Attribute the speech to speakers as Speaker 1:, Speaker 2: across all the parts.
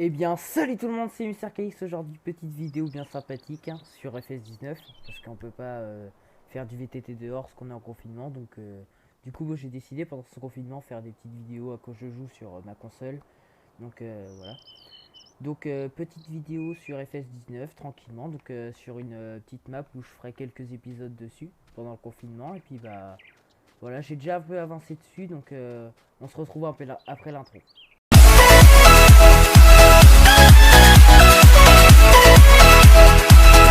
Speaker 1: Eh bien, salut tout le monde, c'est MrKX. Aujourd'hui, petite vidéo bien sympathique hein, sur FS19 parce qu'on peut pas faire du VTT dehors parce qu'on est en confinement. Donc, du coup, moi j'ai décidé pendant ce confinement faire des petites vidéos à quoi je joue sur ma console. Donc, voilà. Donc, petite vidéo sur FS19 tranquillement. Donc, sur une petite map où je ferai quelques épisodes dessus pendant le confinement. Et puis, bah voilà, j'ai déjà un peu avancé dessus. Donc, on se retrouve un peu après l'intro.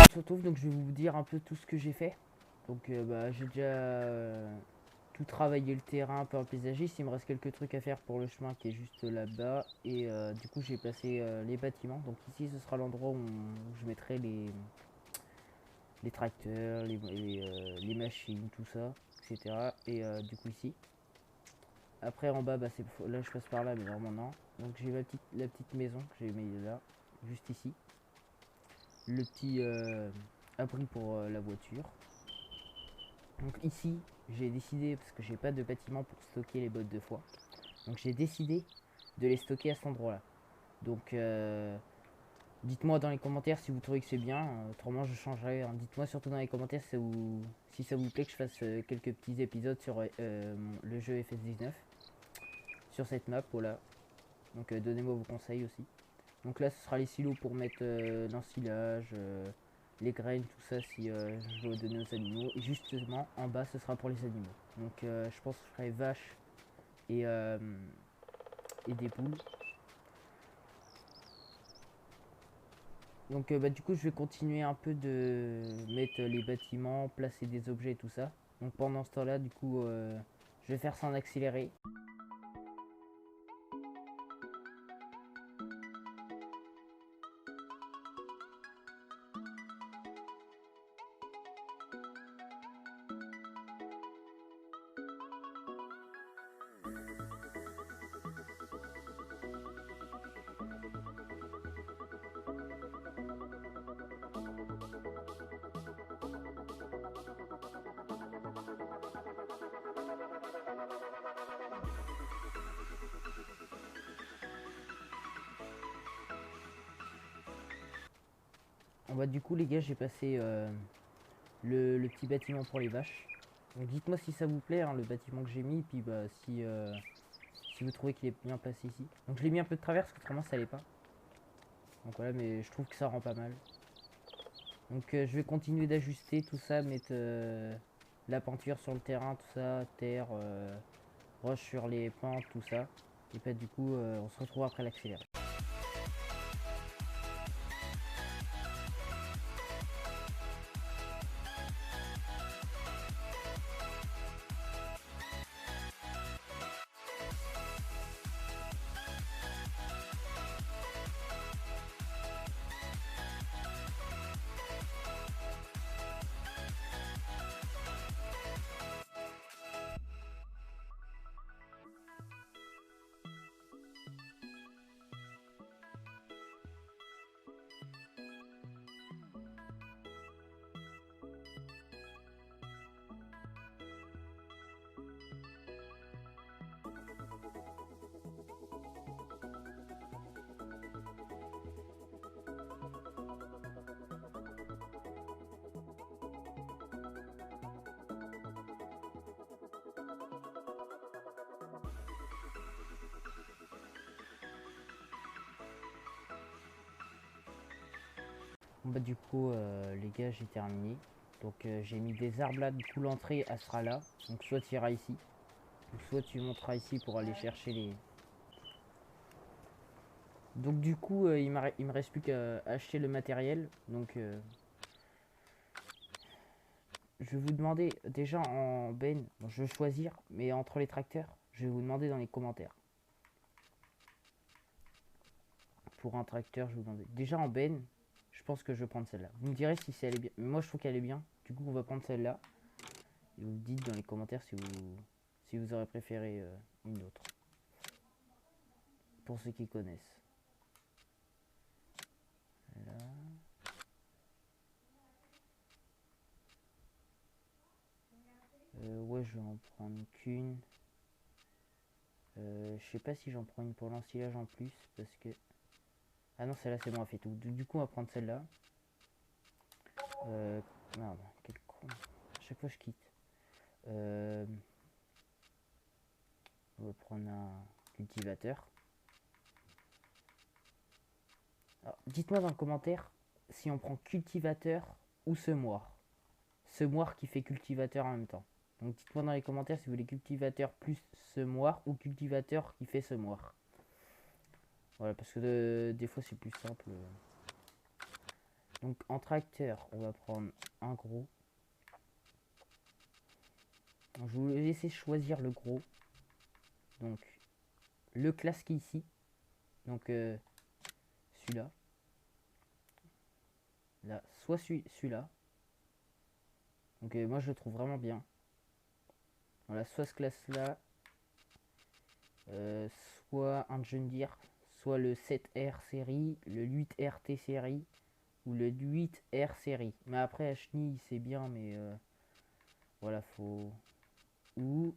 Speaker 1: On se retrouve, donc je vais vous dire un peu tout ce que j'ai fait. Donc bah, j'ai déjà tout travaillé le terrain, un peu en paysagiste. Il me reste quelques trucs à faire pour le chemin qui est juste là-bas. Et du coup j'ai passé les bâtiments. Donc ici ce sera l'endroit où je mettrai les tracteurs, les machines, tout ça, etc. Et du coup ici. Après en bas, bah, là je passe par là, mais vraiment non. Donc j'ai la petite maison que j'ai mis là, juste ici. Le petit abri pour la voiture. Donc ici, j'ai décidé, parce que j'ai pas de bâtiment pour stocker les bottes de foin, donc j'ai décidé de les stocker à cet endroit-là. Donc dites-moi dans les commentaires si vous trouvez que c'est bien, autrement je changerai. Hein. Dites-moi surtout dans les commentaires si ça vous plaît que je fasse quelques petits épisodes sur le jeu FS19, sur cette map, voilà. Donc donnez-moi vos conseils aussi. Donc là ce sera les silos pour mettre l'ensilage, les graines, tout ça si je dois donner aux animaux. Et justement en bas ce sera pour les animaux. Donc je pense que je ferai vaches et des poules. Donc bah, du coup je vais continuer un peu de mettre les bâtiments, placer des objets et tout ça. Donc pendant ce temps là du coup je vais faire ça en accéléré. Bah, du coup les gars j'ai passé le petit bâtiment pour les vaches. Donc dites-moi si ça vous plaît hein, le bâtiment que j'ai mis. Puis bah si vous trouvez qu'il est bien placé ici. Donc je l'ai mis un peu de travers parce que autrement ça allait pas. Donc voilà, mais je trouve que ça rend pas mal. Donc je vais continuer d'ajuster tout ça, mettre la peinture sur le terrain, tout ça, terre, roche sur les pentes, tout ça. Et puis du coup on se retrouve après l'accéléré. Bon, bah du coup les gars j'ai terminé. Donc j'ai mis des arbres là, du coup l'entrée elle sera là. Donc soit tu iras ici, ou soit tu monteras ici pour aller chercher les... Donc du coup il me reste plus qu'à acheter le matériel. Donc je vais vous demander déjà en ben, bon, je vais choisir, mais entre les tracteurs, je vais vous demander dans les commentaires. Pour un tracteur, je vais vous demander. Déjà en ben, je pense que je vais prendre celle-là. Vous me direz si elle est bien. Mais moi je trouve qu'elle est bien. Du coup on va prendre celle-là. Et vous me dites dans les commentaires si vous aurez préféré une autre. Pour ceux qui connaissent. Là. Ouais, je vais en prendre qu'une. Je sais pas si j'en prends une pour l'ensilage en plus parce que Ah non, celle-là, c'est bon, elle fait tout. Du coup, on va prendre celle-là. Merde, quel con. À chaque fois, je quitte. On va prendre un cultivateur. Dites-moi dans le commentaire si on prend cultivateur ou semoir. Semoir qui fait cultivateur en même temps. Donc dites-moi dans les commentaires si vous voulez cultivateur plus semoir ou cultivateur qui fait semoir. Voilà, parce que des fois c'est plus simple. Donc en tracteur, on va prendre un gros. Je vous laisse choisir le gros. Donc le classe qui est ici. Donc celui-là. Là, soit celui-là. Donc moi je le trouve vraiment bien. Voilà, soit ce classe là, soit un John Deere, soit le 7R série, le 8RT série ou le 8R série. Mais après Chenille c'est bien, mais voilà, faut. Ou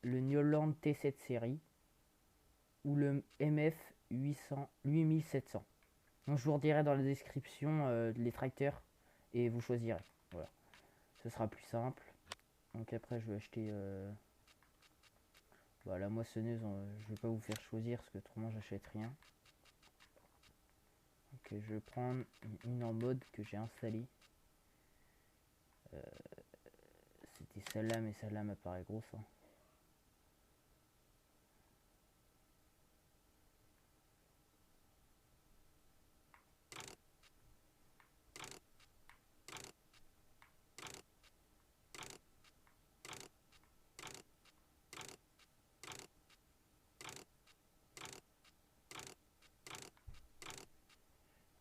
Speaker 1: le Newland T7 série ou le MF 8700. Donc je vous redirai dans la description les tracteurs et vous choisirez. Voilà, ce sera plus simple. Donc après je vais acheter la moissonneuse, je vais pas vous faire choisir parce que autrement j'achète rien. Ok, je vais prendre une en mode que j'ai installée. C'était celle-là, mais celle-là m'apparaît grosse. Hein.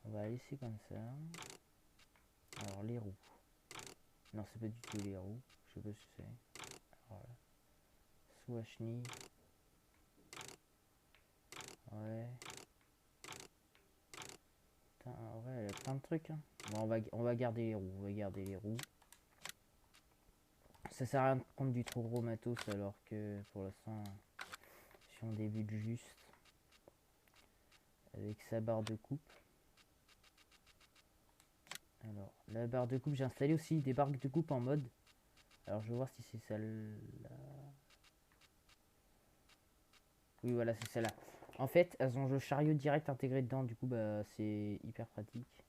Speaker 1: On va laisser comme ça. Alors les roues. Non, c'est pas du tout les roues. Je sais pas ce que c'est. Voilà. Soit chenille. Ouais. Putain, ouais, il y a plein de trucs. Hein. Bon, on va garder les roues. On va garder les roues. Ça sert à rien de prendre du trop gros matos alors que pour l'instant, si on débute juste avec sa barre de coupe. Alors, la barre de coupe, j'ai installé aussi des barres de coupe en mode. Alors, je vais voir si c'est celle-là. Oui, voilà, c'est celle-là. En fait, elles ont le chariot direct intégré dedans. Du coup, bah, c'est hyper pratique.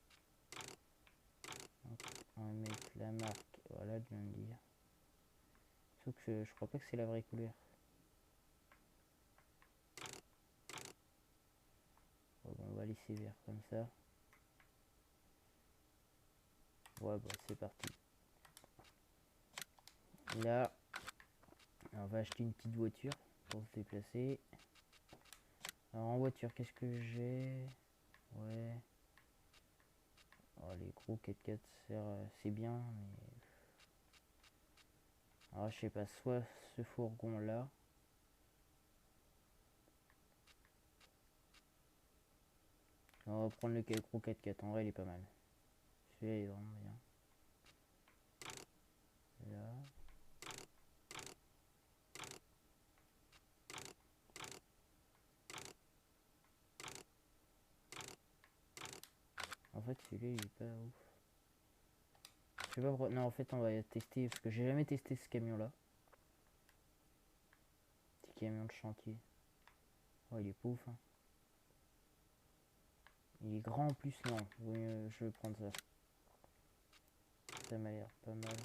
Speaker 1: Donc, on va mettre la marque. Voilà, je viens de dire. Sauf que je crois pas que c'est la vraie couleur. Bon, on va laisser vert comme ça. Ouais, bah, c'est parti. Là, on va acheter une petite voiture pour se déplacer. Alors, en voiture, qu'est-ce que j'ai? Ouais. Oh, les gros 4x4, c'est bien, mais... Alors, je sais pas, soit ce fourgon-là. On va prendre le gros 4x4, en vrai, il est pas mal. Celui-là, il est vraiment bien. Là. En fait, celui-là, il est pas ouf. Je sais pas pourquoi... Non, en fait, on va tester, parce que j'ai jamais testé ce camion-là. Petit camion de chantier. Oh, il est pas ouf, hein. Il est grand en plus, non. Oui, je vais prendre ça. Ça m'a l'air pas mal.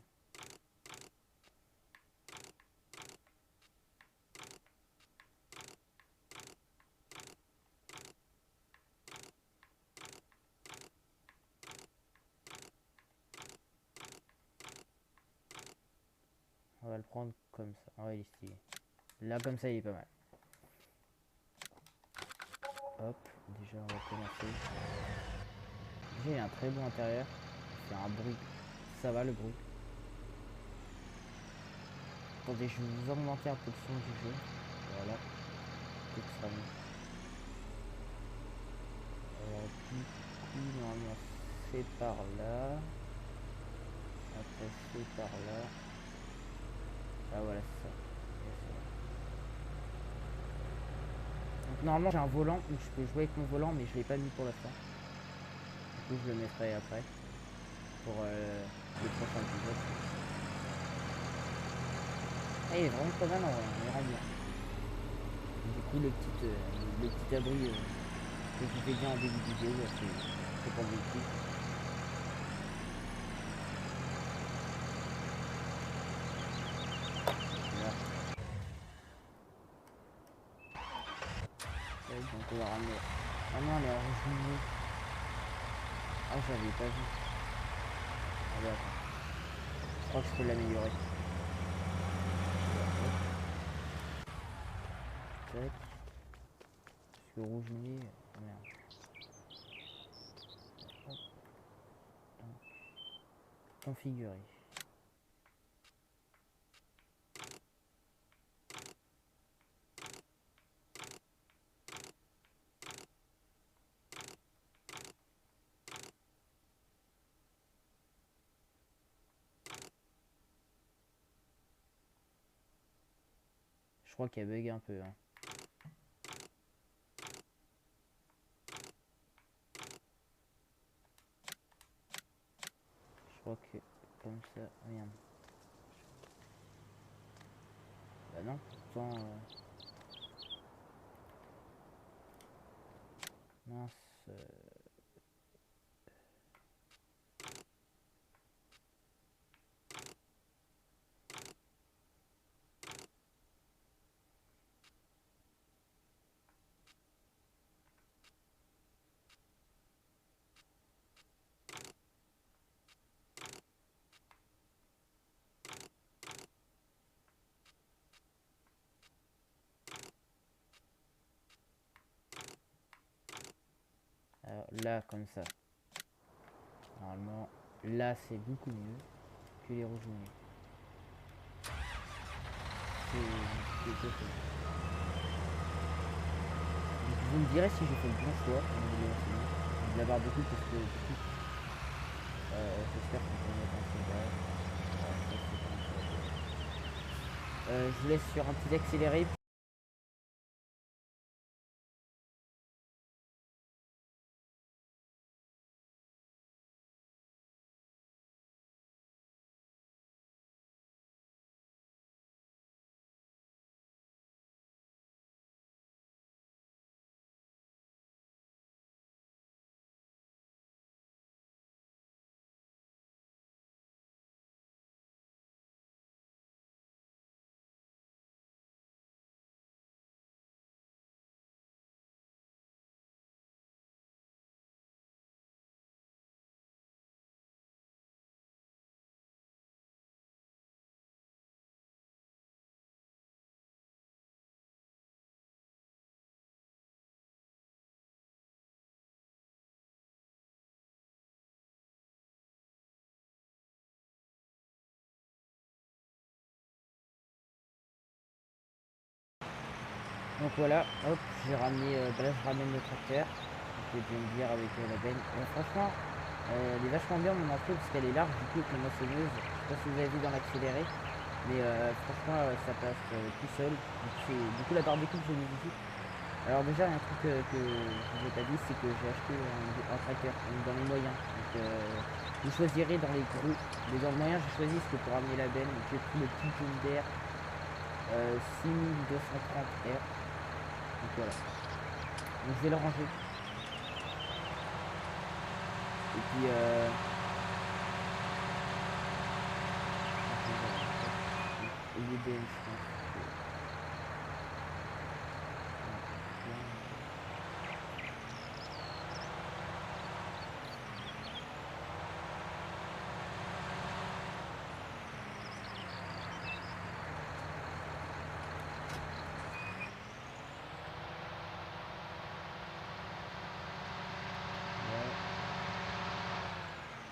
Speaker 1: On va le prendre comme ça. Oh, il est stylé. Là, comme ça, il est pas mal. Hop, déjà, on va commencer. Déjà, il y a un très bon intérieur. C'est un bruit. Ça va, le bruit. Attendez, je vais vous augmenter un peu le son du jeu. Voilà. Peut-être que ça va mieux. Alors, du coup, normalement, c'est par là. Après, c'est par là. Ah, voilà, c'est ça. Donc normalement j'ai un volant où je peux jouer avec mon volant, mais je l'ai pas mis pour l'instant. Du coup je le mettrai après pour le prochain épisode. Ah, il est vraiment pas mal en vrai, il rend bien. Du coup le petit abri que je vous ai dit en début de vidéo, c'est pour le véhicule. Voilà. Ouais, donc on va ramener. Ah non, elle est en rouge. Ah, j'avais pas vu. Ah bah attends. Je crois que je peux l'améliorer. Tac. Parce que rouge nuit. Oh merde. Hop. Donc, configurer. Je crois qu'elle bug un peu. Hein. Je crois que comme ça. Merde. Bah non, pourtant. Mince. Alors là, comme ça. Normalement, là c'est beaucoup mieux que les rouges nuits. C'est donc, vous me direz si j'ai fait le bon choix au niveau de l'enseignement. De la barre de coupe parce que du coup, j'espère qu'on peut mettre un peu d'âge. Je vous laisse sur un petit accéléré. Donc voilà, hop, j'ai ramené, bah là je ramène le tracteur. Vous pouvez bien me dire avec la benne. Franchement, elle est vachement bien mon entrée parce qu'elle est large du coup avec la moissonneuse. Je sais pas si vous avez vu dans l'accéléré, mais franchement ça passe tout seul. Du coup la barre de coupe je l'ai ici. Alors déjà il y a un truc que je vous ai pas dit, c'est que j'ai acheté un tracteur dans les moyens. Donc vous choisirez dans les gros, mais dans le moyen j'ai choisi ce que pour ramener la benne. J'ai pris le petit John Deere 6230R. Donc voilà. Donc je vais le ranger. Et puis l'IBM, je pense.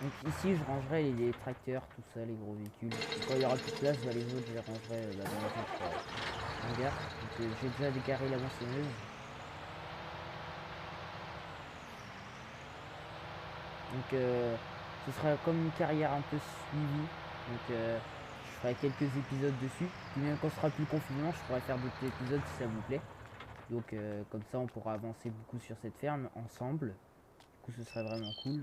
Speaker 1: Donc ici je rangerai les tracteurs, tout ça, les gros véhicules. Et quand il y aura plus de place, bah, les autres je les rangerai dans les autres hangars. Donc j'ai déjà décarré la moissonneuse. Donc ce sera comme une carrière un peu suivie. Donc je ferai quelques épisodes dessus. Puis même quand ce sera plus confinement, je pourrai faire d'autres épisodes si ça vous plaît. Donc comme ça on pourra avancer beaucoup sur cette ferme ensemble. Du coup ce serait vraiment cool.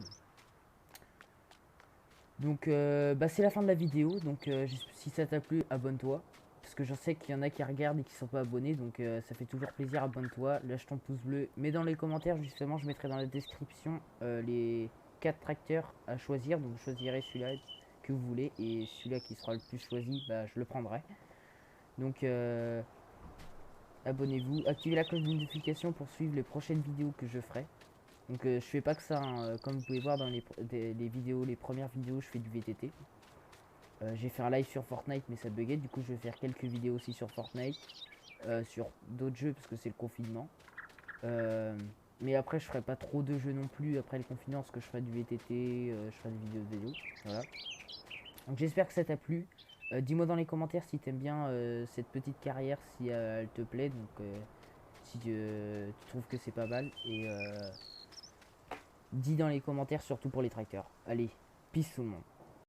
Speaker 1: Donc bah, c'est la fin de la vidéo. Donc si ça t'a plu, abonne-toi. Parce que je sais qu'il y en a qui regardent et qui sont pas abonnés. Donc ça fait toujours plaisir, abonne-toi. Lâche ton pouce bleu. Mais dans les commentaires justement je mettrai dans la description les 4 tracteurs à choisir. Donc je choisirai celui-là que vous voulez. Et celui-là qui sera le plus choisi, bah, je le prendrai. Donc abonnez-vous, activez la cloche de notification pour suivre les prochaines vidéos que je ferai. Donc je fais pas que ça, hein. Comme vous pouvez voir dans les vidéos, les premières vidéos, je fais du VTT. J'ai fait un live sur Fortnite mais ça buguait, du coup je vais faire quelques vidéos aussi sur Fortnite, sur d'autres jeux parce que c'est le confinement. Mais après je ferai pas trop de jeux non plus après le confinement parce que je ferai du VTT, je ferai des vidéos de vélo, voilà. Donc j'espère que ça t'a plu. Dis-moi dans les commentaires si t'aimes bien cette petite carrière, si elle te plaît, donc si tu trouves que c'est pas mal. Et dis dans les commentaires surtout pour les tracteurs. Allez, peace tout le monde.